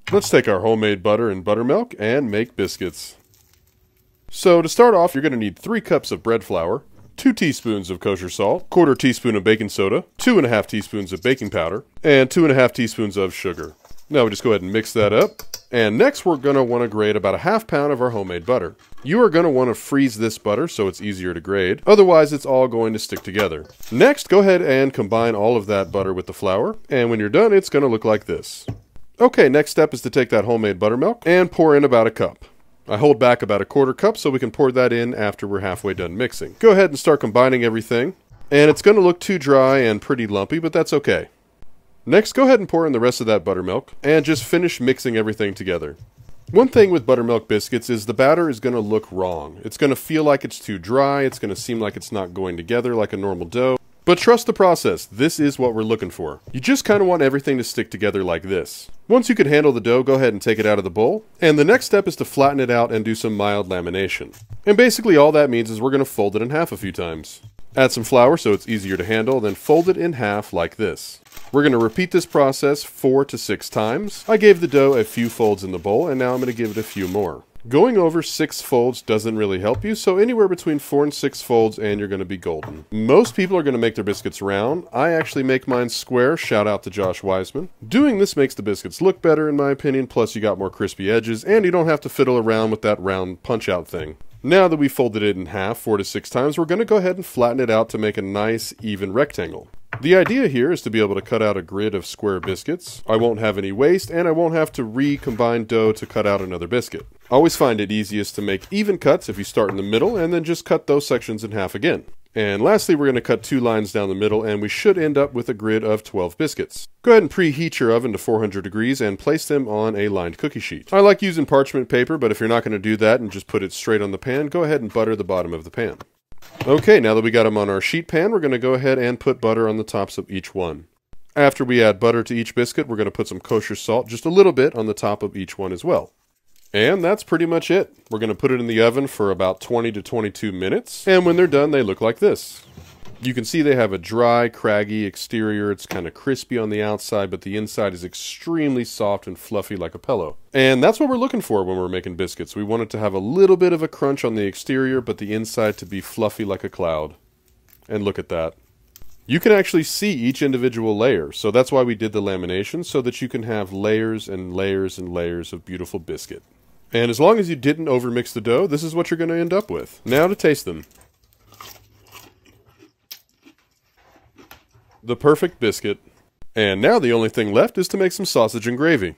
Let's take our homemade butter and buttermilk and make biscuits. So to start off, you're going to need 3 cups of bread flour, 2 teaspoons of kosher salt, 1/4 teaspoon of baking soda, 2½ teaspoons of baking powder, and 2½ teaspoons of sugar. Now we just go ahead and mix that up. And next we're going to want to grate about 1/2 pound of our homemade butter. You are going to want to freeze this butter so it's easier to grate, otherwise it's all going to stick together. Next, go ahead and combine all of that butter with the flour, and when you're done it's going to look like this. Okay, next step is to take that homemade buttermilk and pour in about 1 cup. I hold back about 1/4 cup so we can pour that in after we're halfway done mixing. Go ahead and start combining everything, and it's going to look too dry and pretty lumpy, but that's okay. Next, go ahead and pour in the rest of that buttermilk, and just finish mixing everything together. One thing with buttermilk biscuits is the batter is going to look wrong. It's going to feel like it's too dry, it's going to seem like it's not going together like a normal dough. But trust the process, this is what we're looking for. You just kind of want everything to stick together like this. Once you can handle the dough, go ahead and take it out of the bowl. And the next step is to flatten it out and do some mild lamination. And basically all that means is we're going to fold it in half a few times. Add some flour so it's easier to handle, then fold it in half like this. We're going to repeat this process 4 to 6 times. I gave the dough a few folds in the bowl, and now I'm going to give it a few more. Going over 6 folds doesn't really help you, so anywhere between 4 and 6 folds and you're going to be golden. Most people are going to make their biscuits round. I actually make mine square, shout out to Josh Wiseman. Doing this makes the biscuits look better in my opinion, plus you got more crispy edges, and you don't have to fiddle around with that round punch-out thing. Now that we folded it in half 4 to 6 times, we're going to go ahead and flatten it out to make a nice, even rectangle. The idea here is to be able to cut out a grid of square biscuits. I won't have any waste, and I won't have to recombine dough to cut out another biscuit. I always find it easiest to make even cuts if you start in the middle, and then just cut those sections in half again. And lastly, we're going to cut 2 lines down the middle, and we should end up with a grid of 12 biscuits. Go ahead and preheat your oven to 400 degrees and place them on a lined cookie sheet. I like using parchment paper, but if you're not going to do that and just put it straight on the pan, go ahead and butter the bottom of the pan. Okay, now that we got them on our sheet pan, we're going to go ahead and put butter on the tops of each one. After we add butter to each biscuit, we're going to put some kosher salt, just a little bit, on the top of each one as well. And that's pretty much it. We're going to put it in the oven for about 20 to 22 minutes, and when they're done, they look like this. You can see they have a dry, craggy exterior. It's kind of crispy on the outside, but the inside is extremely soft and fluffy like a pillow. And that's what we're looking for when we're making biscuits. We want it to have a little bit of a crunch on the exterior, but the inside to be fluffy like a cloud. And look at that. You can actually see each individual layer, so that's why we did the lamination, so that you can have layers and layers and layers of beautiful biscuit. And as long as you didn't overmix the dough, this is what you're going to end up with. Now to taste them. The perfect biscuit. And now the only thing left is to make some sausage and gravy.